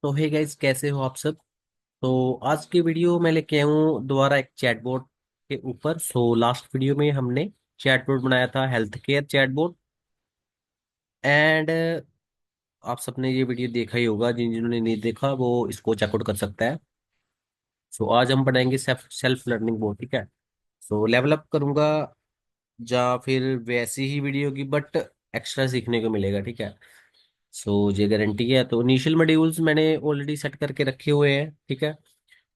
तो hey guys, कैसे हो आप सब। तो आज की वीडियो मैं लेके आया हूँ दोबारा एक चैटबॉट के ऊपर। लास्ट वीडियो में हमने चैटबॉट बनाया था, हेल्थ केयर चैटबॉट। एंड आप सबने ये वीडियो देखा ही होगा, जिन्होंने नहीं देखा वो इसको चेकआउट कर सकता है। आज हम बनाएंगे सेल्फ सेल्फ लर्निंग बोर्ड, ठीक है। लेवल अप करूंगा या फिर वैसी ही वीडियो की, बट एक्स्ट्रा सीखने को मिलेगा, ठीक है। ये गारंटी है। तो इनिशियल मॉड्यूल्स मैंने ऑलरेडी सेट करके रखे हुए हैं, ठीक है।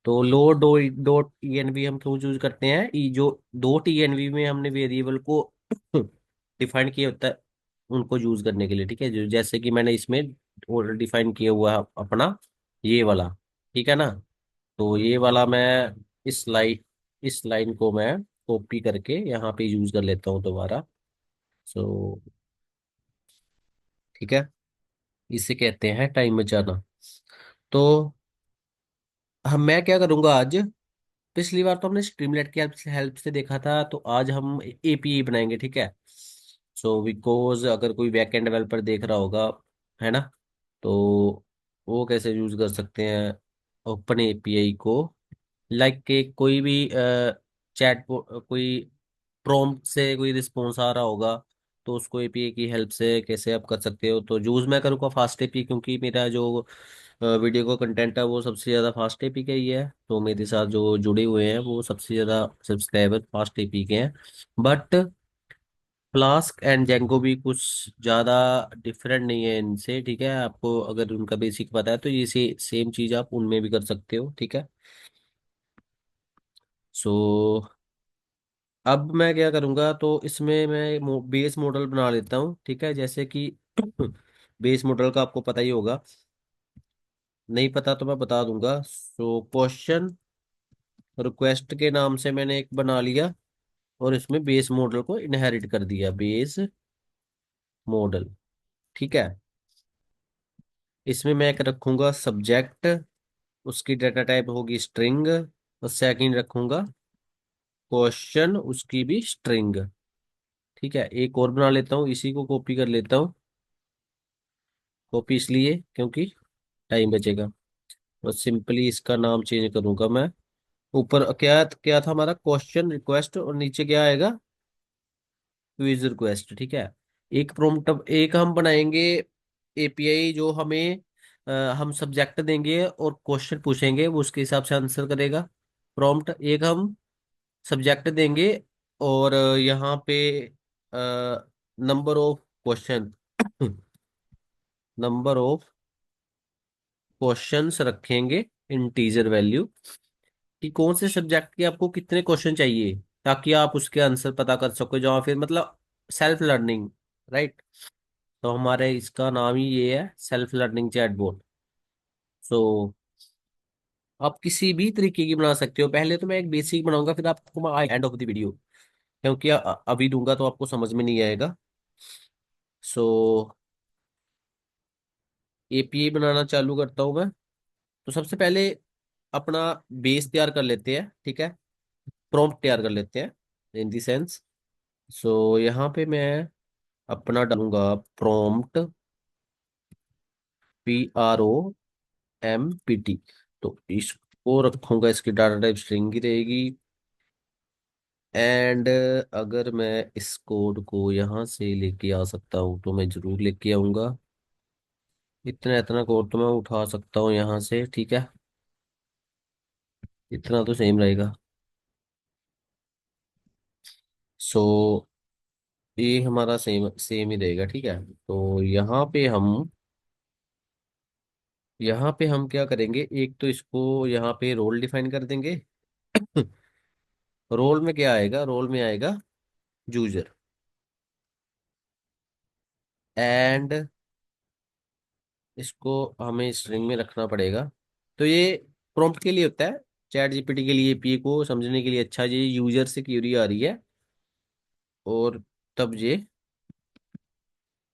तो लो डो डॉट ईएनवी हम क्यों चूज करते हैं, जो डॉट ईएनवी में हमने वेरिएबल को डिफाइन किया होता है उनको यूज करने के लिए, ठीक है। जो जैसे कि मैंने इसमें ऑलरेडी डिफाइन किया हुआ है अपना ये वाला, ठीक है ना। तो ये वाला मैं इस लाइन को मैं कॉपी करके यहाँ पे यूज कर लेता हूँ दोबारा। सो ठीक है, इसे कहते हैं टाइम बचाना। तो हम मैं क्या करूंगा आज, पिछली बार तो हमने स्ट्रीमलेट की हेल्प से देखा था, तो आज हम एपीआई बनाएंगे, ठीक है। बिकॉज अगर कोई बैकएंड डेवलपर देख रहा होगा, है ना, तो वो कैसे यूज कर सकते हैं ओपन एपीआई को। लाइक के कोई भी चैट कोई प्रॉम्प्ट से कोई रिस्पॉन्स आ रहा होगा, तो उसको एपीआई की हेल्प से कैसे आप कर सकते हो। तो यूज मैं करूँगा फास्ट एपीआई, क्योंकि मेरा जो वीडियो का कंटेंट है वो सबसे ज़्यादा फास्ट एपी का ही है। तो मेरे साथ जो जुड़े हुए हैं वो सबसे ज़्यादा सब्सक्राइबर फास्ट एपी के हैं। बट फ्लास्क एंड जेंको भी कुछ ज़्यादा डिफरेंट नहीं है इनसे, ठीक है। आपको अगर उनका बेसिक पता है तो ये सेम चीज़ आप उनमें भी कर सकते हो, ठीक है। सो अब मैं क्या करूँगा, तो इसमें मैं बेस मॉडल बना लेता हूँ, ठीक है। जैसे कि बेस मॉडल का आपको पता ही होगा, नहीं पता तो मैं बता दूंगा। क्वेश्चन रिक्वेस्ट के नाम से मैंने एक बना लिया, और इसमें बेस मॉडल को इनहेरिट कर दिया, बेस मॉडल, ठीक है। इसमें मैं एक रखूंगा सब्जेक्ट, उसकी डाटा टाइप होगी स्ट्रिंग, और सेकंड रखूंगा क्वेश्चन, उसकी भी स्ट्रिंग, ठीक है। एक और बना लेता हूँ, इसी को कॉपी कर लेता हूँ। कॉपी इसलिए क्योंकि टाइम बचेगा। बस सिंपली इसका नाम चेंज करूंगा मैं। ऊपर क्या क्या था हमारा, क्वेश्चन रिक्वेस्ट, और नीचे क्या आएगा, क्विज रिक्वेस्ट, ठीक है। एक प्रॉम्प्ट एक हम बनाएंगे एपीआई, जो हमें हम सब्जेक्ट देंगे और क्वेश्चन पूछेंगे, वो उसके हिसाब से आंसर करेगा। प्रॉम्प्ट एक हम सब्जेक्ट देंगे, और यहाँ पे number of question number of questions रखेंगे, इंटीजर वैल्यू, कि कौन से सब्जेक्ट के आपको कितने क्वेश्चन चाहिए, ताकि आप उसके आंसर पता कर सको, जो फिर मतलब सेल्फ लर्निंग, राइट। तो हमारे इसका नाम ही ये है, सेल्फ लर्निंग चैटबॉट। सो आप किसी भी तरीके की बना सकते हो। पहले तो मैं एक बेसिक बनाऊंगा, फिर आपको मैं एंड ऑफ द वीडियो, क्योंकि अभी दूंगा तो आपको समझ में नहीं आएगा। सो एपीआई बनाना चालू करता हूँ मैं। तो सबसे पहले अपना बेस तैयार कर लेते हैं, ठीक है। प्रॉम्प्ट तैयार कर लेते हैं इन दी सेंस। यहाँ पे मैं अपना डालूंगा प्रॉम्प्ट, PROMPT। तो इसको रखूंगा, इसकी डाटा टाइप स्ट्रिंग की रहेगी। एंड अगर मैं इस कोड को यहाँ से लेके आ सकता हूँ तो मैं जरूर लेके आऊंगा। इतना इतना कोड तो मैं उठा सकता हूँ यहाँ से, ठीक है। इतना तो सेम रहेगा। सो ये हमारा सेम सेम ही रहेगा, ठीक है। तो यहाँ पे हम क्या करेंगे, एक तो इसको यहाँ पे रोल डिफाइन कर देंगे। रोल में क्या आएगा, रोल में आएगा यूजर। एंड इसको हमें स्ट्रिंग में रखना पड़ेगा। तो ये प्रॉम्प्ट के लिए होता है, चैट जीपीटी के लिए एपीआई को समझने के लिए। अच्छा, ये यूजर से क्यूरी आ रही है, और तब ये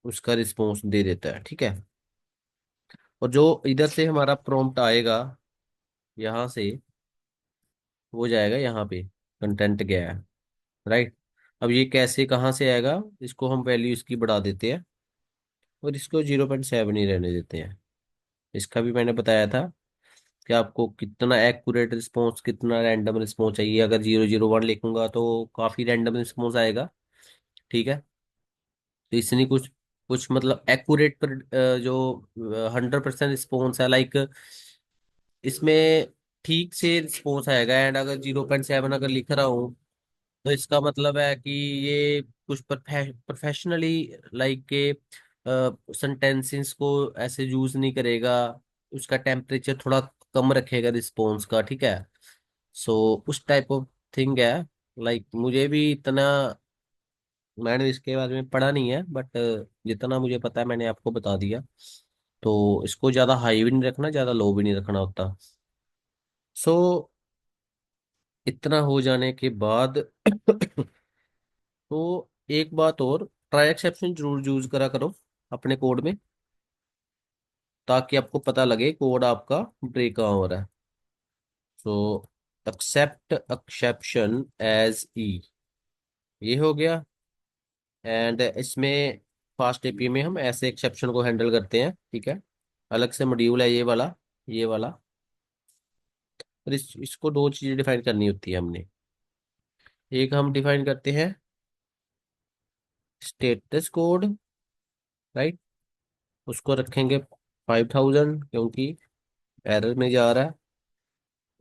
उसका रिस्पॉन्स दे देता है, ठीक है। और जो इधर से हमारा प्रॉम्प्ट आएगा यहाँ से, वो जाएगा यहाँ पे, कंटेंट गया है, राइट। अब ये कैसे कहाँ से आएगा, इसको हम वैल्यू इसकी बढ़ा देते हैं, और इसको 0.7 ही रहने देते हैं। इसका भी मैंने बताया था कि आपको कितना एक्यूरेट रिस्पॉन्स, कितना रैंडम रिस्पॉन्स चाहिए। अगर 001 लिखूंगा तो काफी रैंडम रिस्पॉन्स आएगा, ठीक है। तो इसलिए कुछ कुछ मतलब एक्यूरेट पर जो 100% रिस्पॉन्स है, लाइक इसमें ठीक से रिस्पॉन्स आएगा। एंड अगर 0.7 अगर लिख रहा हूँ तो इसका मतलब है कि ये कुछ प्रोफेशनली लाइक के सेंटेंसेस को ऐसे यूज नहीं करेगा। उसका टेम्परेचर थोड़ा कम रखेगा रिस्पॉन्स का, ठीक है। सो उस टाइप ऑफ थिंग है। लाइक मुझे भी इतना, मैंने इसके बारे में पढ़ा नहीं है, बट जितना मुझे पता है मैंने आपको बता दिया। तो इसको ज़्यादा हाई भी नहीं रखना, ज़्यादा लो भी नहीं रखना होता। सो इतना हो जाने के बाद तो एक बात और, ट्राई एक्सेप्शन जरूर यूज करा करो अपने कोड में, ताकि आपको पता लगे कोड आपका ब्रेक कहाँ हो रहा है। सो एक्सेप्ट एक्सेप्शन एज ई, ये हो गया। एंड इसमें फास्ट एपी में हम ऐसे एक्सेप्शन को हैंडल करते हैं, ठीक है। अलग से मॉड्यूल है ये वाला, ये वाला। और इसको दो चीजें डिफाइन करनी होती है हमने। एक हम डिफाइन करते हैं स्टेटस कोड, राइट। उसको रखेंगे 5000 क्योंकि एरर में जा रहा है।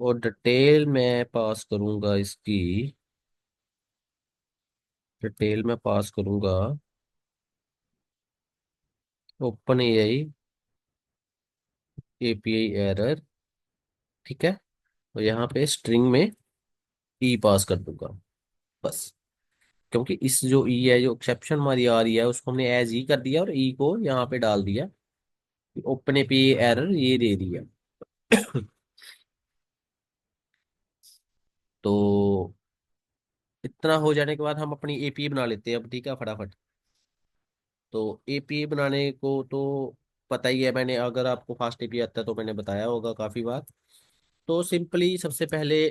और डिटेल मैं पास करूंगा इसकी, डिटेल में पास करूंगा ओपन एआई एपीआई एरर, ठीक है। और यहाँ पे स्ट्रिंग में ई पास कर दूंगा, बस। क्योंकि इस जो ई है, जो एक्सेप्शन हमारी आ रही है, उसको हमने एज ई कर दिया और ई को यहाँ पे डाल दिया। ओपन एपीआई एरर ये दे दिया। तो इतना हो जाने के बाद हम अपनी एपीआई बना लेते हैं अब, ठीक है, फटाफट। तो एपीआई बनाने को तो पता ही है, मैंने अगर आपको फास्ट एपीआई आता है तो मैंने बताया होगा काफी बार। तो सिंपली सबसे पहले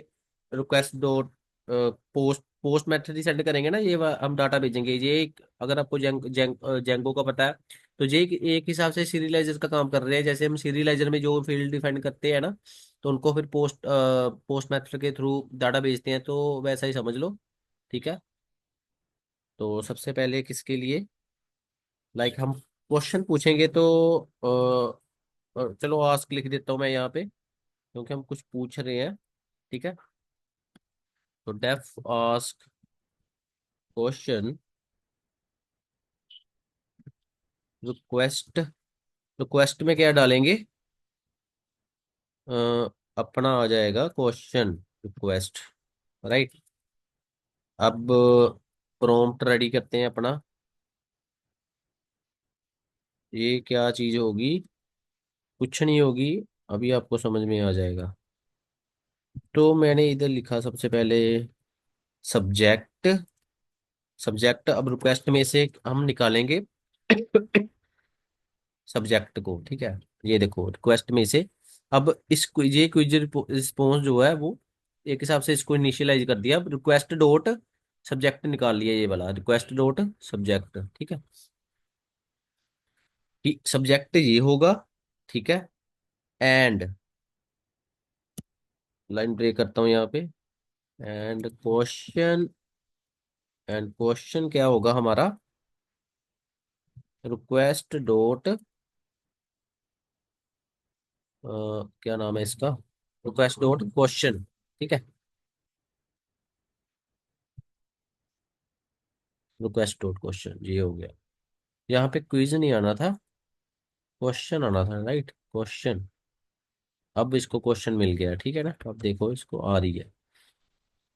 request dot post post method ही सेंड करेंगे ना, हम डाटा भेजेंगे। अगर आपको जेंगो का पता है, तो ये एक हिसाब से सीरियलाइजर का काम कर रहे हैं। जैसे हम सीरियलाइजर में जो फील्ड डिफाइन करते हैं ना, तो उनको फिर पोस्ट मेथड के थ्रू डाटा भेजते हैं, तो वैसा ही समझ लो, ठीक है। तो सबसे पहले किसके लिए, लाइक हम क्वेश्चन पूछेंगे तो चलो आस्क लिख देता हूँ मैं यहाँ पे, क्योंकि हम कुछ पूछ रहे हैं, ठीक है। तो def ask question request, request में क्या डालेंगे, अपना आ जाएगा क्वेश्चन रिक्वेस्ट, राइट। अब प्रॉम्प्ट रेडी करते हैं अपना। ये क्या चीज होगी, कुछ नहीं होगी, अभी आपको समझ में आ जाएगा। तो मैंने इधर लिखा सबसे पहले सब्जेक्ट, सब्जेक्ट। अब रिक्वेस्ट में से हम निकालेंगे सब्जेक्ट को, ठीक है। ये देखो रिक्वेस्ट में से, अब इस ये क्विज रिस्पॉन्स जो है वो एक हिसाब से इसको इनिशियलाइज कर दिया। अब रिक्वेस्ट डॉट सब्जेक्ट निकाल लिया, ये वाला रिक्वेस्ट डॉट सब्जेक्ट, ठीक है। कि सब्जेक्ट ये होगा, ठीक है। एंड लाइन ब्रेक करता हूँ यहाँ पे। एंड क्वेश्चन, एंड क्वेश्चन क्या होगा हमारा, रिक्वेस्ट डॉट क्या नाम है इसका, रिक्वेस्ट डॉट क्वेश्चन, ठीक है। रिक्वेस्ट डॉट क्वेश्चन ये हो गया। यहाँ पे क्विज नहीं आना था, क्वेश्चन आना था, राइट, क्वेश्चन। अब इसको क्वेश्चन मिल गया, ठीक है ना। अब देखो इसको आ रही है।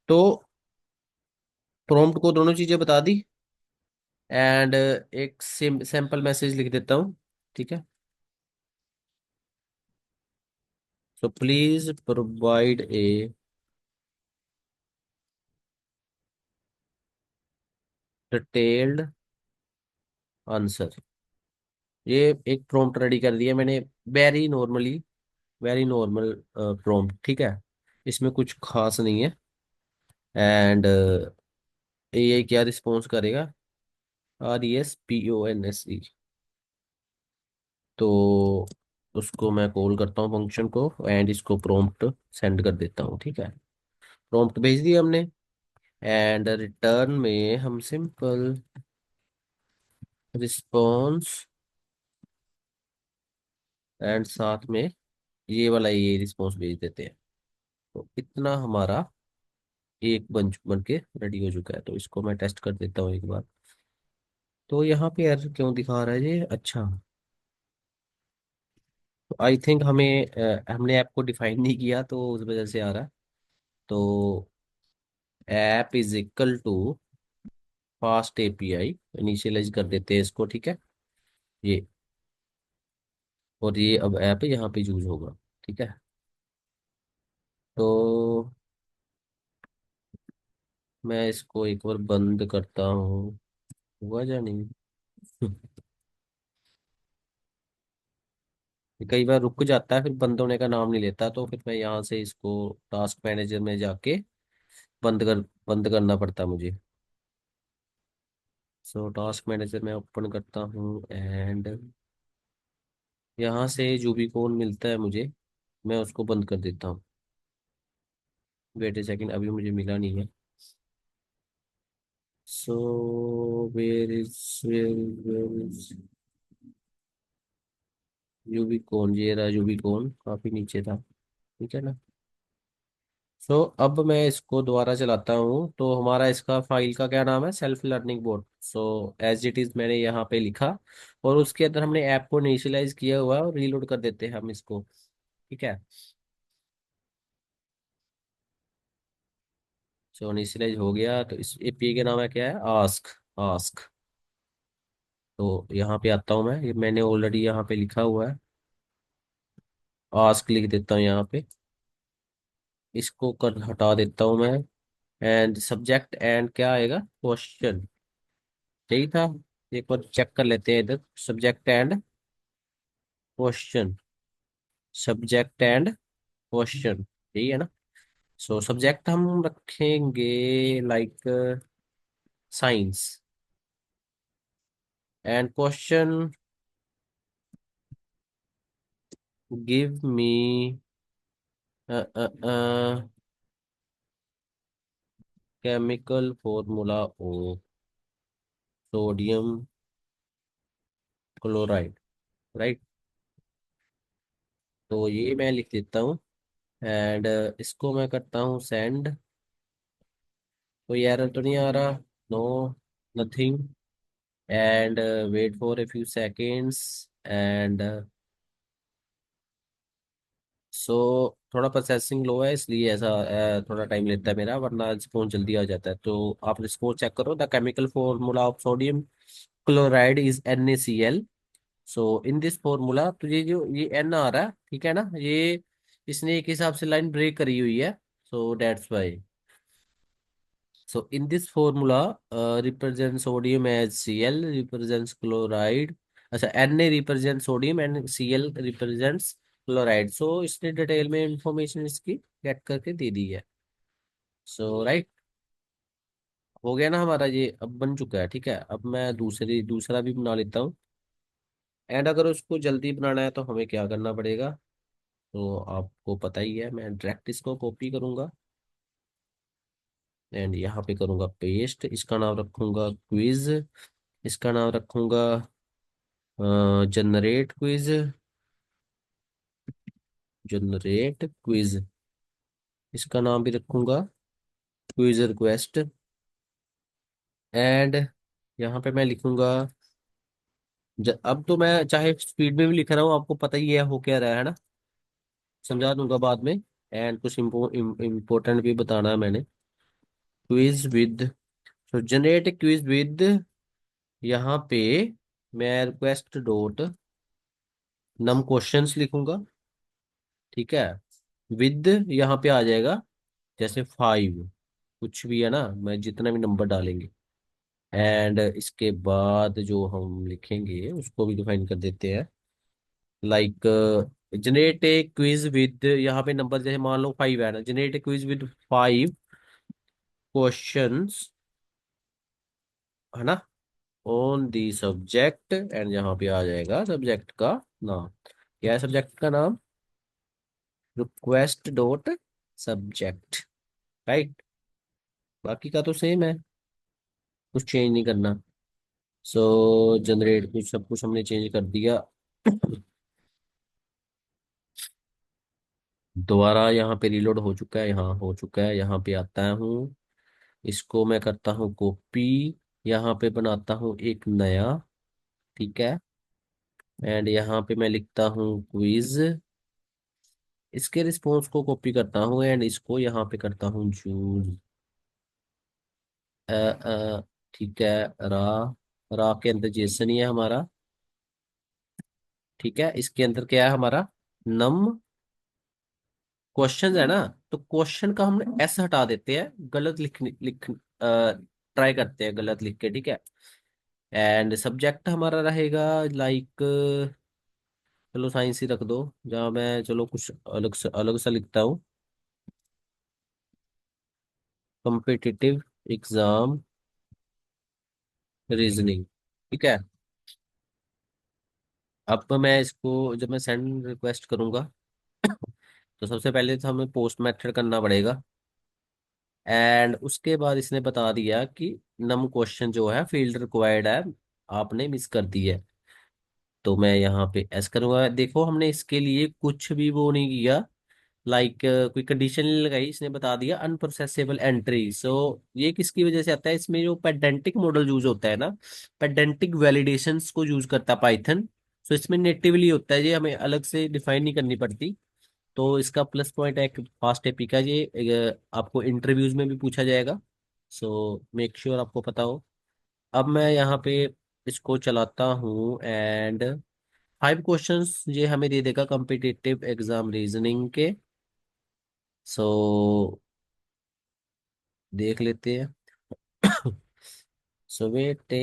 तो प्रॉम्प्ट को दोनों चीजें बता दी। एंड एक सैंपल मैसेज लिख देता हूँ, ठीक है। So please provide a detailed answer. ये एक प्रॉम्प्ट रेडी कर दिया मैंने, very normally, very normal prompt, ठीक है। इसमें कुछ खास नहीं है। एंड ये क्या रिस्पॉन्स करेगा, RESPONSE। तो उसको मैं कॉल करता हूँ फंक्शन को, एंड इसको प्रॉम्प्ट सेंड कर देता हूँ, ठीक है। प्रॉम्प्ट भेज दिया हमने, एंड रिटर्न में हम सिंपल रिस्पॉन्स एंड साथ में ये वाला ये रिस्पॉन्स भेज देते हैं। तो इतना हमारा एक बन के रेडी हो चुका है। तो इसको मैं टेस्ट कर देता हूँ एक बार। तो यहाँ पे एरर क्यों दिखा रहा है ये? अच्छा, तो आई थिंक हमने ऐप को डिफाइन नहीं किया, तो उस वजह से आ रहा है। तो app is equal to FastAPI initialize कर देते हैं इसको, ठीक है। ये, और ये अब ऐप यहाँ पे यूज होगा, ठीक है। तो मैं इसको एक बार बंद करता हूँ, हुआ या नहीं? कई बार रुक जाता है, फिर बंद होने का नाम नहीं लेता, तो फिर मैं यहाँ से इसको टास्क मैनेजर में जाके बंद करना पड़ता है मुझे। सो टास्क मैनेजर में ओपन करता हूँ, एंड यहाँ से जो भी कौन मिलता है मुझे, मैं उसको बंद कर देता हूँ। वेट ए सेकंड, अभी मुझे मिला नहीं है। So where is Ubicon? ये रहा यूबीकॉन, काफी नीचे था, ठीक है ना। सो अब मैं इसको दोबारा चलाता हूँ, तो हमारा इसका फाइल का क्या नाम है? Self learning board. So as it is मैंने यहाँ पे लिखा, और उसके अंदर हमने ऐप को इनिशियलाइज किया हुआ है, और रीलोड कर देते हैं हम इसको, ठीक है। सो इनिशियलाइज हो गया, तो इस एपीआई का नाम है क्या है? आस्क। आस्क। तो यहाँ पे आता हूँ मैं, ये मैंने ऑलरेडी यहाँ पे लिखा हुआ है, आस्क लिख देता हूँ यहाँ पे। इसको कर हटा देता हूँ मैं, एंड सब्जेक्ट एंड क्या आएगा? क्वेश्चन। यही था। एक बार चेक कर लेते हैं इधर, subject and question. Subject and question, यही है ना। सो सब्जेक्ट हम रखेंगे like science, and question give me chemical formula of sodium chloride, right. तो ये मैं लिख देता हूँ, एंड इसको मैं करता हूँ सेंड। कोई एरर तो नहीं आ रहा? No, nothing. And wait for a few seconds, and so थोड़ा प्रोसेसिंग लो है, इसलिए ऐसा थोड़ा टाइम लेता है मेरा, वरना रिस्पॉन्स जल्दी आ जाता है। तो आप रिस्पॉन्स चेक करो। The chemical formula of sodium chloride is NaCl। So in this formula, तो ये जो ये एन आ रहा है, ठीक है ना, ये इसने एक हिसाब से लाइन ब्रेक करी हुई है। So that's why. So in this formula, represents sodium as Cl, represents chloride. अच्छा, Na represents sodium and Cl represents chloride. So इसने डिटेल में इंफॉर्मेशन इसकी गेट करके दे दी है। सो राइट, हो गया ना हमारा, ये अब बन चुका है, ठीक है। अब मैं दूसरा भी बना लेता हूँ। एंड अगर उसको जल्दी बनाना है तो हमें क्या करना पड़ेगा? तो आपको पता ही है, मैं डायरेक्ट इसको कॉपी करूंगा, एंड यहाँ पे करूंगा पेस्ट। इसका नाम रखूंगा क्विज, इसका नाम रखूंगा जनरेट क्विज। जनरेट क्विज, इसका नाम भी रखूंगा क्विज रिक्वेस्ट। एंड यहाँ पे मैं लिखूंगा अब तो मैं चाहे स्पीड में भी लिख रहा हूँ, आपको पता ही है हो क्या रहा है ना, समझा दूंगा बाद में। एंड कुछ इम्पोर्टेंट भी बताना है मैंने। क्विज विद, तो जनरेट क्विज विद, यहाँ पे मैं रिक्वेस्ट डॉट नम क्वेश्चंस लिखूंगा, ठीक है। विद यहाँ पे आ जाएगा जैसे 5, कुछ भी है ना, मैं जितना भी नंबर डालेंगे। एंड इसके बाद जो हम लिखेंगे उसको भी डिफाइन कर देते हैं, like generate a quiz with, यहाँ पे नंबर जैसे मान लो 5 है ना, generate a quiz with 5 questions, है ना, ऑन दी सब्जेक्ट, एंड यहाँ पे आ जाएगा सब्जेक्ट का नाम। क्या है सब्जेक्ट का नाम? Request dot subject, right. बाकी का तो सेम है, कुछ चेंज नहीं करना। सो जनरेट कुछ, सब कुछ हमने चेंज कर दिया। दोबारा यहाँ पे रीलोड हो चुका है, यहाँ हो चुका है, यहाँ पे आता हूँ, इसको मैं करता हूँ कॉपी, यहाँ पे बनाता हूँ एक नया, ठीक है। एंड यहाँ पे मैं लिखता हूँ क्विज, इसके रिस्पॉन्स को कॉपी करता हूँ एंड इसको यहाँ पे करता हूँ चूज। ठीक है। रा रा के अंदर जेसन ही है हमारा, ठीक है। इसके अंदर क्या है हमारा? नम क्वेश्चन है ना, तो क्वेश्चन का हम एस हटा देते हैं, गलत लिख ट्राई करते हैं गलत लिख के, ठीक है। एंड सब्जेक्ट हमारा रहेगा लाइक, चलो साइंस ही रख दो, जहाँ मैं चलो कुछ अलग सा लिखता हूँ, कॉम्पिटिटिव एग्जाम रीजनिंग, ठीक है। अब मैं इसको जब मैं सेंड रिक्वेस्ट करूंगा, तो सबसे पहले तो हमें पोस्ट मेथड करना पड़ेगा। एंड उसके बाद इसने बता दिया कि नम क्वेश्चन जो है फील्ड रिक्वायर्ड है, आपने मिस कर दी है। तो मैं यहाँ पे एस करूंगा। देखो हमने इसके लिए कुछ भी वो नहीं किया, लाइक कोई कंडीशन नहीं लगाई, इसने बता दिया अनप्रोसेसेबल एंट्री। सो ये किसकी वजह से आता है? इसमें जो पेडेंटिक मॉडल यूज होता है ना, पेडेंटिक वैलिडेशंस को यूज करता है पाइथन। सो इसमें नेटिवली होता है, ये हमें अलग से डिफाइन नहीं करनी पड़ती। तो इसका प्लस पॉइंट है, फास्ट एपी का, ये आपको इंटरव्यूज में भी पूछा जाएगा। सो मेक श्योर आपको पता हो। अब मैं यहाँ पे इसको चलाता हूँ एंड 5 क्वेश्चंस ये हमें दे देगा कॉम्पिटिटिव एग्जाम रीजनिंग के। सो देख लेते हैं। सो वेट,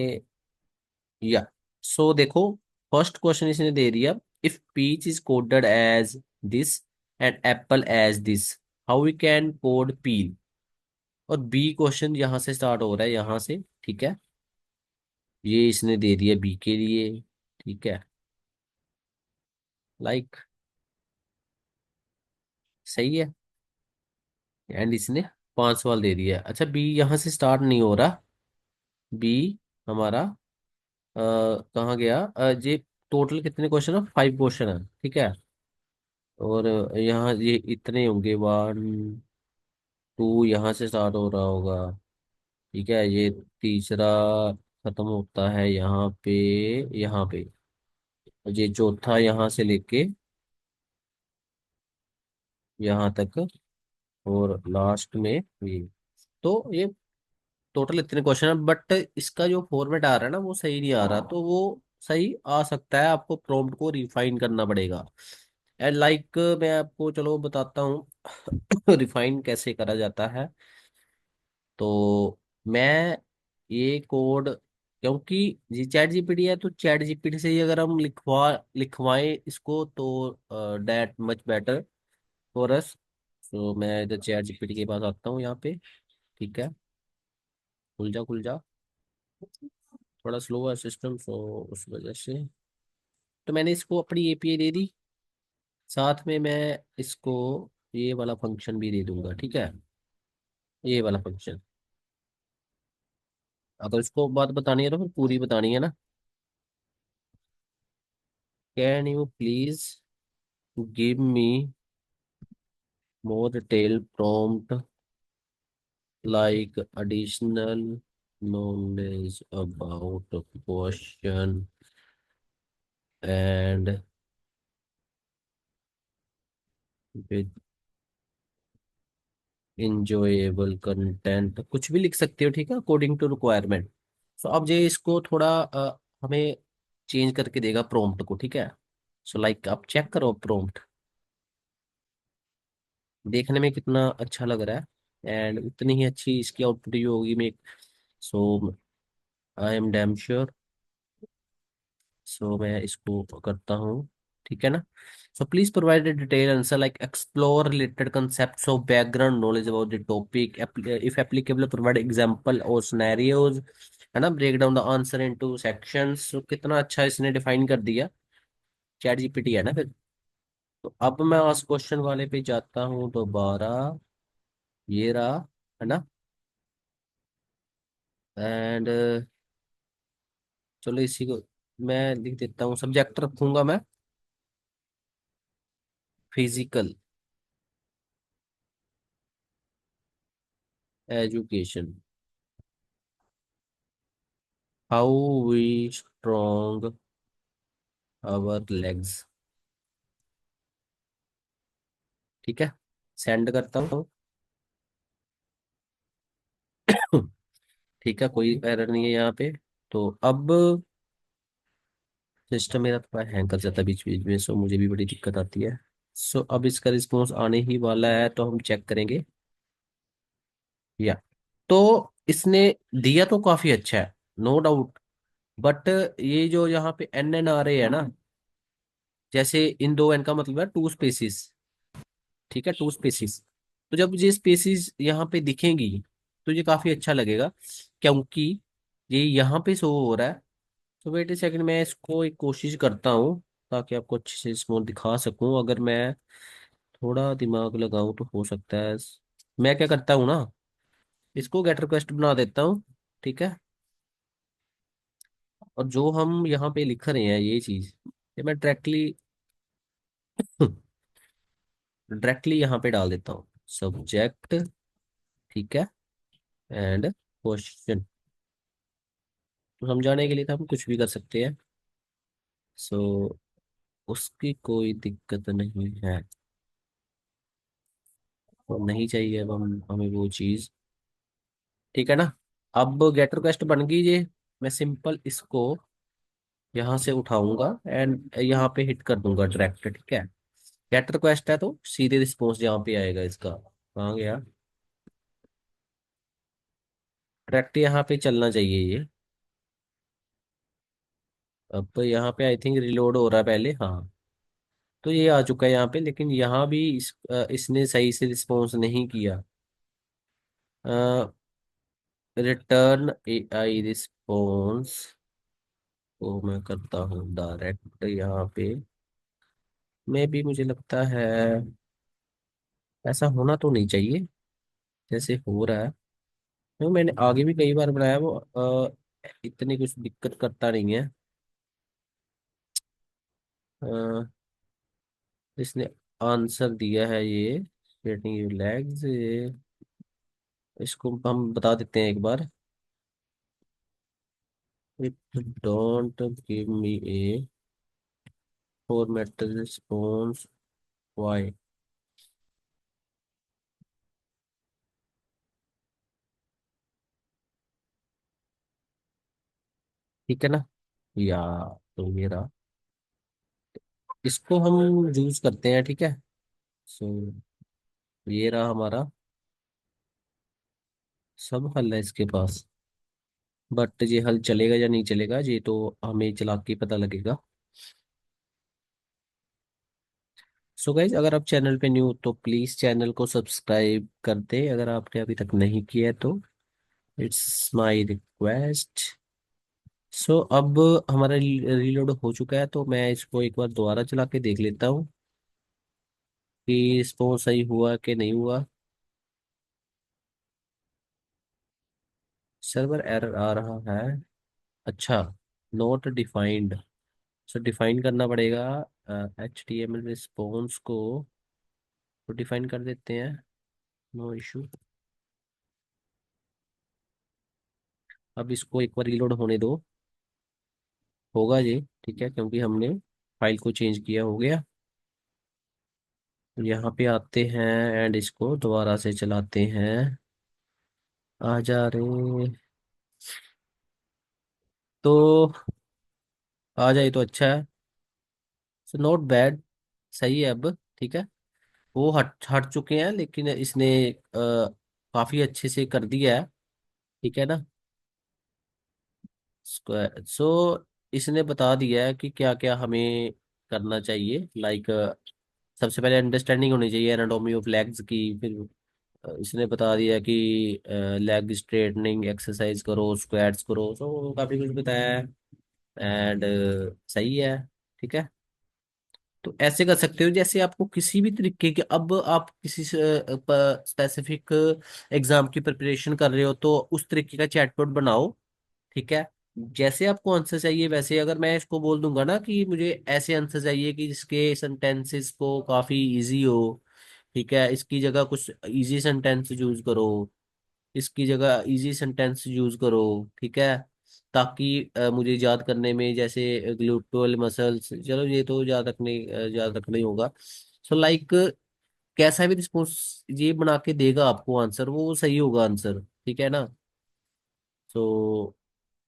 या सो देखो, फर्स्ट क्वेश्चन इसने दे दिया, if peach is coded as this and apple as this, how we can code peel. और बी क्वेश्चन यहाँ से स्टार्ट हो रहा है, यहाँ से, ठीक है। ये इसने दे दिया बी के लिए, ठीक है, लाइक सही है। एंड इसने 5 सवाल दे दिया। अच्छा बी यहाँ से स्टार्ट नहीं हो रहा, बी हमारा कहाँ गया? ये टोटल कितने क्वेश्चन है? 5 क्वेश्चन है, ठीक है। और यहाँ ये इतने होंगे, 1 2, यहाँ से स्टार्ट हो रहा होगा, ठीक है। ये तीसरा खत्म होता है यहाँ पे, यहाँ पे। ये चौथा यहाँ से लेके यहाँ तक, और लास्ट में ये। तो ये टोटल इतने क्वेश्चन है, बट इसका जो फॉर्मेट आ रहा है ना वो सही नहीं आ रहा, तो वो सही आ सकता है, आपको प्रॉम्प्ट को रिफाइन करना पड़ेगा। एंड लाइक मैं आपको चलो बताता हूँ रिफाइन कैसे करा जाता है। तो मैं ये कोड, क्योंकि ये चैट जीपीटी है, तो चैट जीपीटी से ही अगर हम लिखवाएं इसको, तो that much better for us. तो मैं इधर चैट जीपीटी के पास आता हूँ यहाँ पे, ठीक है। खुल जा खुल जा, थोड़ा स्लो है सिस्टम, सो उस वजह से। तो मैंने इसको अपनी एपीआई दे दी, साथ में मैं इसको ये वाला फंक्शन भी दे दूंगा, ठीक है। ये वाला फंक्शन, अगर इसको बात बतानी है तो फिर पूरी बतानी है ना। Can you please give me more detail prompt, like additional knowledge about the question and with enjoyable content, कुछ भी लिख सकते हो, ठीक है, अकॉर्डिंग टू रिक्वायरमेंट। सो अब ये इसको थोड़ा हमें चेंज करके देगा प्रॉम्प्ट को, ठीक है। सो लाइक आप चेक करो प्रॉम्प्ट, देखने में कितना अच्छा लग रहा है, एंड उतनी ही अच्छी इसकी आउटपुट भी होगी। मैं सो आई एम डैम श्योर। सो मैं इसको करता हूँ, ठीक है ना। So please provide a detailed answer like explore related concepts of background knowledge about the topic, if applicable provide example or scenarios, है ना, break down the answer into sections. तो कितना अच्छा इसने डिफाइन कर दिया, चैट जीपीटी है ना फिर। तो अब मैं उस क्वेश्चन वाले पे जाता हूँ दोबारा। ये रहा, है ना। एंड चलो इसी को मैं लिख देता हूँ, सब्जेक्ट रखूंगा मैं physical education. How we strong our legs. ठीक है, सेंड करता हूँ। ठीक है, कोई एरर नहीं है यहाँ पे। तो अब सिस्टम मेरा थोड़ा हैंग कर जाता है बीच बीच में, सो मुझे भी बड़ी दिक्कत आती है। सो अब इसका रिस्पॉन्स आने ही वाला है, तो हम चेक करेंगे। या तो इसने दिया तो काफी अच्छा है, नो डाउट। बट ये जो यहाँ पे एन एन आ रहे हैं ना, जैसे इन दो एन का मतलब है टू स्पेसिस। ठीक है, टू स्पेसिस। तो जब ये स्पेसिस यहाँ पे दिखेंगी तो ये काफी अच्छा लगेगा, क्योंकि ये यहाँ पे शो हो रहा है। तो वेट ए सेकंड, मैं इसको एक कोशिश करता हूँ ताकि आपको अच्छे से इसको दिखा सकूं। अगर मैं थोड़ा दिमाग लगाऊं तो हो सकता है। मैं क्या करता हूँ ना, इसको गेट रिक्वेस्ट बना देता हूँ। ठीक है, और जो हम यहाँ पे लिख रहे हैं ये चीज, ये मैं डायरेक्टली डायरेक्टली यहाँ पे डाल देता हूँ, सब्जेक्ट। ठीक है, एंड क्वेश्चन। तो समझाने के लिए तो हम कुछ भी कर सकते हैं। सो उसकी कोई दिक्कत नहीं है। तो नहीं चाहिए अब हमें वो चीज। ठीक है ना। अब गेट रिक्वेस्ट बन गई ये। मैं सिंपल इसको यहाँ से उठाऊंगा एंड यहाँ पे हिट कर दूंगा डायरेक्ट। ठीक है, गेट रिक्वेस्ट है तो सीधे रिस्पॉन्स यहाँ पे आएगा इसका। कहाँ गया, डायरेक्ट यहाँ पे चलना चाहिए ये। अब तो यहाँ पे आई थिंक रिलोड हो रहा है पहले, हाँ। तो ये आ चुका है यहाँ पे, लेकिन यहाँ भी इसने सही से रिस्पॉन्स नहीं किया। रिटर्न एआई रिस्पॉन्स को मैं करता हूँ डायरेक्ट यहाँ पे। में भी मुझे लगता है ऐसा होना तो नहीं चाहिए जैसे हो रहा है। क्योंकि मैंने आगे भी कई बार बनाया, वो इतनी कुछ दिक्कत करता नहीं है। अ, इसने आंसर दिया है ये स्ट्रेटनिंग योर लेग्स। ये इसको हम बता देते हैं एक बार। It don't give me a formatted response, why. ठीक है ना। या तो ये रहा, इसको हम यूज करते हैं। ठीक है, सो ये रहा हमारा, सब हल है इसके पास। बट ये हल चलेगा या नहीं चलेगा ये तो हमें चला के पता लगेगा। सो गाइज, अगर आप चैनल पे न्यू तो प्लीज चैनल को सब्सक्राइब कर दे, अगर आपने अभी तक नहीं किया है तो। It's my request. सो अब हमारा रीलोड हो चुका है, तो मैं इसको एक बार दोबारा चला के देख लेता हूँ कि रिस्पॉन्स सही हुआ कि नहीं हुआ। सर्वर एरर आ रहा है। अच्छा, नोट डिफाइंड। सो डिफाइन करना पड़ेगा। H T M L response को तो डिफाइन कर देते हैं, नो इशू। अब इसको एक बार रीलोड होने दो, होगा ये। ठीक है, क्योंकि हमने फाइल को चेंज किया, हो गया। यहाँ पे आते हैं एंड इसको दोबारा से चलाते हैं। आ जा रहे, तो आ जाए तो अच्छा है। सो नॉट बैड, सही है अब। ठीक है, वो हट हट चुके हैं, लेकिन इसने काफी अच्छे से कर दिया है। ठीक है ना। स्क्वायर, सो इसने बता दिया है कि क्या क्या हमें करना चाहिए। लाइक सबसे पहले अंडरस्टैंडिंग होनी चाहिए एनाटॉमी ऑफ लेग्स की। फिर इसने बता दिया कि लेग स्ट्रेटनिंग एक्सरसाइज करो, स्क्वाट्स करो, तो काफी कुछ बताया है। एंड सही है। ठीक है, तो ऐसे कर सकते हो, जैसे आपको किसी भी तरीके के, अब आप किसी स्पेसिफिक एग्जाम की प्रिपरेशन कर रहे हो तो उस तरीके का चैटबॉट बनाओ। ठीक है। जैसे आपको आंसर चाहिए वैसे, अगर मैं इसको बोल दूंगा ना कि मुझे ऐसे आंसर चाहिए कि जिसके सेंटेंसेस को काफी इजी हो, ठीक है, इसकी जगह कुछ इजी सेंटेंस यूज करो, इसकी जगह इजी सेंटेंस यूज करो, ठीक है, ताकि मुझे याद करने में, जैसे ग्लूटोल मसल्स, चलो ये तो याद रखना ही होगा। सो लाइक कैसा भी रिस्पॉन्स ये बना के देगा आपको आंसर, वो सही होगा आंसर, ठीक है ना। तो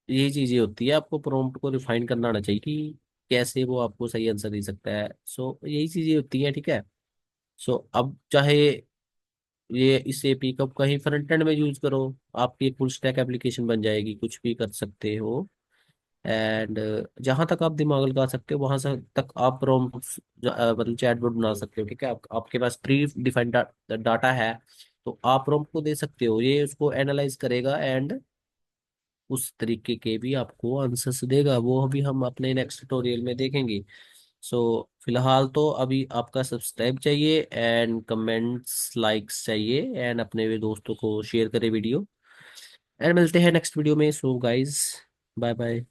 यही चीजें होती है, आपको प्रॉम्प्ट को रिफाइन करना आना चाहिए कि कैसे वो आपको सही आंसर दे सकता है। सो यही चीजें होती हैं, ठीक है। सो अब चाहे ये इस एपी का कहीं फ्रंट एंड में यूज करो, आपकी एक फुल स्टैक एप्लीकेशन बन जाएगी, कुछ भी कर सकते हो। एंड जहां तक आप दिमाग लगा सकते हो वहां से तक आप प्रॉम्प्ट मतलब चैटबॉट बना सकते हो, ठीक है। आपके पास प्री डिफाइंड डाटा है, तो आप प्रॉम्प्ट को दे सकते हो, ये उसको एनालाइज करेगा एंड उस तरीके के भी आपको आंसर्स देगा। वो अभी हम अपने नेक्स्ट ट्यूटोरियल में देखेंगे। सो फिलहाल तो अभी आपका सब्सक्राइब चाहिए एंड कमेंट्स लाइक्स चाहिए, एंड अपने भी दोस्तों को शेयर करें वीडियो। एंड मिलते हैं नेक्स्ट वीडियो में। So guys, bye bye.